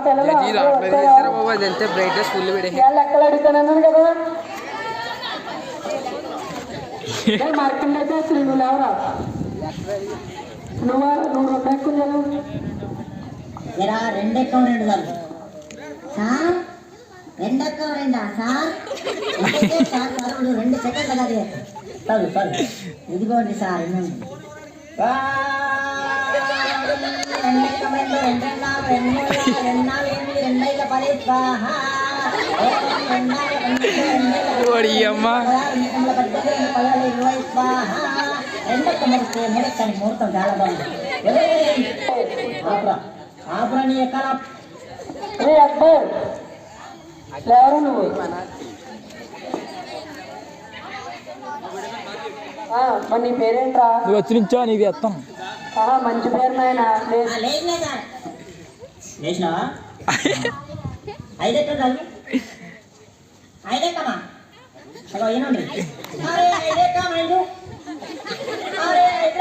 పిల్లలు ఎక్కడ అడుగుతానన్నాను కదా మార్కండి అయితే నువ్వు లేవరా నువ్వు రెండు ఎక్కువ రెండు ఎక్కువ రెండు సార్ రెండెక్కవ రెండా సార్ సార్ 2 సెకండ్లు కాదు చదువు చదువు ఇదిగోండి సార్ ముహూర్తం చాలా బాగుంది ఆపురా నీ ఎక్కడ లేవరా నువ్వు మరి నీ పేరేంట్రా నువ్వు వచ్చి నుంచో నీకు ఎత్తాను మంచి పేరు నాయన లేచినావా ఐదెక్కమా అలా ఏనండి అరే ఐదెక్కం 5 అరే 5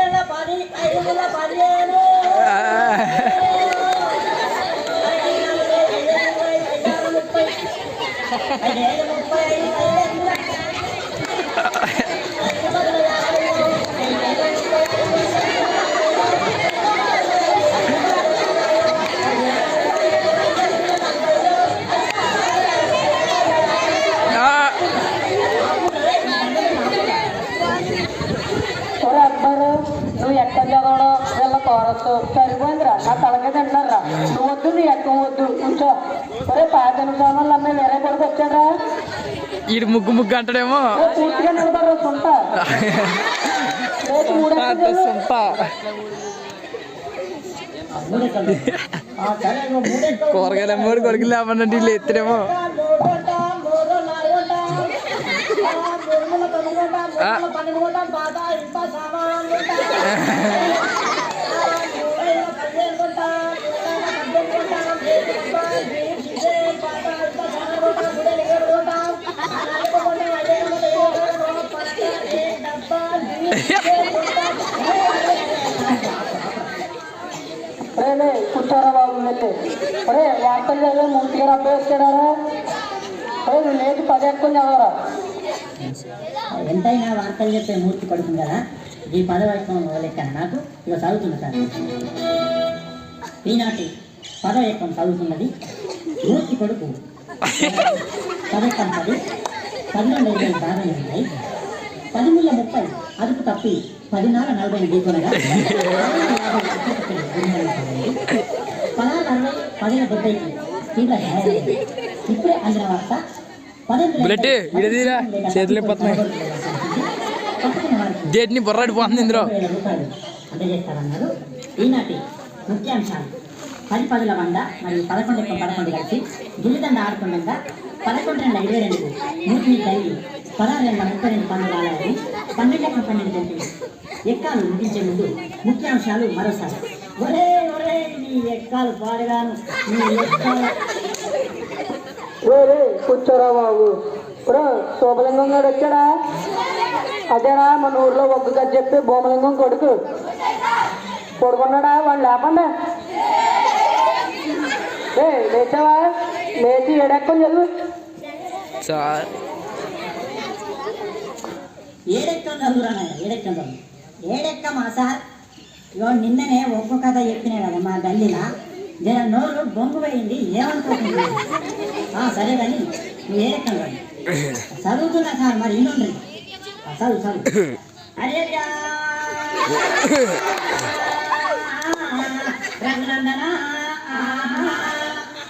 15 నువ్వు ఎక్కడ చదవడం వీళ్ళ కోరచ్చు సరిపోయిందిరా నా తలకే తింటున్నారా నువ్వు వద్దు నీ ఎక్కం వద్దు కూర్చో ఒరే 5 నిమిషాలు అమ్మాయి వేరే కొడుకు వచ్చాడ్రా ఈడు ముగ్గు అంటాడేమో పూర్తిగా నిలబడరు సొంత కూరగాయలు అమ్మోడు కొడుకు లేమన్నట్టు వీళ్ళు ఎత్తడేమో కూర్చోరా బాబు వెళ్ళి ఒరే వార్తలు చదివే మూర్తిగా అబ్బాయి వచ్చాడారా నువ్వు లేదు 10 ఎక్కువ చదవరా ఎంతైనా వార్తలు చెప్పే మూర్తి పడుతుంది కదా ఈ 10 ఎక్కం లెక్క నాకు ఇక చదువుతున్నా సార్ ఈనాటి 10 ఎక్కం చదువుతున్నది మూర్తి కొడుకు 10 ఎక్కం 10 12 బాగానే ఉన్నాయి 13:30 అదుపు తప్పి 14:40 ఢీకొనగా 16:60 తీవ్ర ఇప్పుడే అందిన వార్త చేతులు డేట్ని బొర్రాడిపోతుంది ఇందులో అందజేస్తారన్నారు ఈనాటి ముఖ్యాంశాలు 10 వంద మరియు 11 కలిసి గిల్లిదండ ఆడుతుండగా 11:22 మూర్తిని కలిగి 16:32 పనులు ఆడాలని 12 తెలిపింది ఎక్కాలు ముగించే ముందు ముఖ్యాంశాలు మరోసారి ఒరే ఒరే నీ ఎక్కాలు పాడగాను నీ ఎక్కాలు కూర్చోరా బాబు ఇప్పుడు శోభలింగం గారు వచ్చాడా అదేనా మన ఊర్లో ఒగ్గు గది చెప్పి భూమలింగం కొడుకు పడుకున్నాడా వాళ్ళు లేపండి లేచావా లేచి ఏడెక్కని చదువు సార్ ఏడెక్కమా సార్ ఇగో నిన్ననే ఒగ్గు కథ చెప్పినా కదా మా గల్లీలా జర నోరు బొంగు పోయింది ఏమనుకోకుండా సరే కానీ నువ్వు ఏడెక్కం రా చదువుతున్నా సార్ మరి ఇన్నుండ్రి చదువు అరే రంగనందన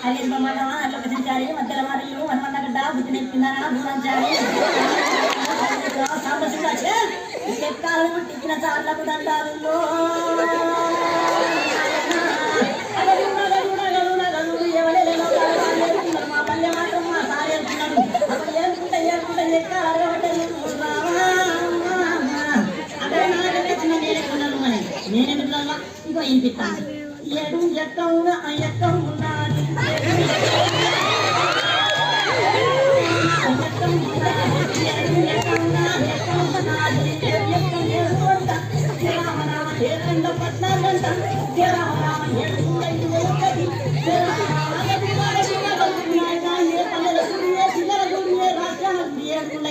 అల్లించాలి మధ్యల మరియు హనుమన్నగడ్డ బుద్ధి నెప్పిందన దూరంచాలి ఎక్కాలను టిక్కిన చార్లకు దండాలు మా పల్లె మాత్రం మా సార్ ఏడుతున్నాడు అక్కడ ఏడుకుంటే ఎక్కాలి అక్కడ నాకంటే చిన్న నేనెక్కున్నాను అని నేనెందుకు ఇంకో ఇంపిస్తాను ఏడు ఎక్క ఉన్నది ఎక్క ఏడు పట్నాలంట రామ రామ ఏడు మూల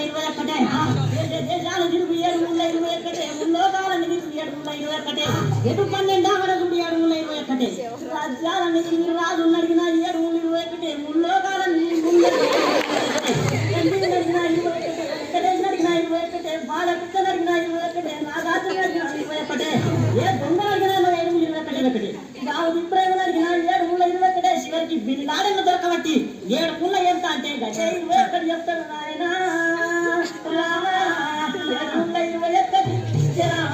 21 దేశాల తిరుగు 721 ముల్లోకాలని తిరుగు 721 ఎటు 12 ఆవడ గుడి 721 రాజ్యాలని తిరిగి రాజు నడిగిన 721 ముల్లోకాలని బాల పిచ్చ నడిగిన 21 నాగాసు నడిగిన 21 ఏ దొంగ నడిగిన 721 దావుది ఇబ్రాహిం నడిగిన 721 చివరికి బిన్ లాడెన్ దొరకబట్టి 7 పుల్ల ఎంత అంటే గడ్డే 21 చెప్తాడు నాయనా రామ 721 రామ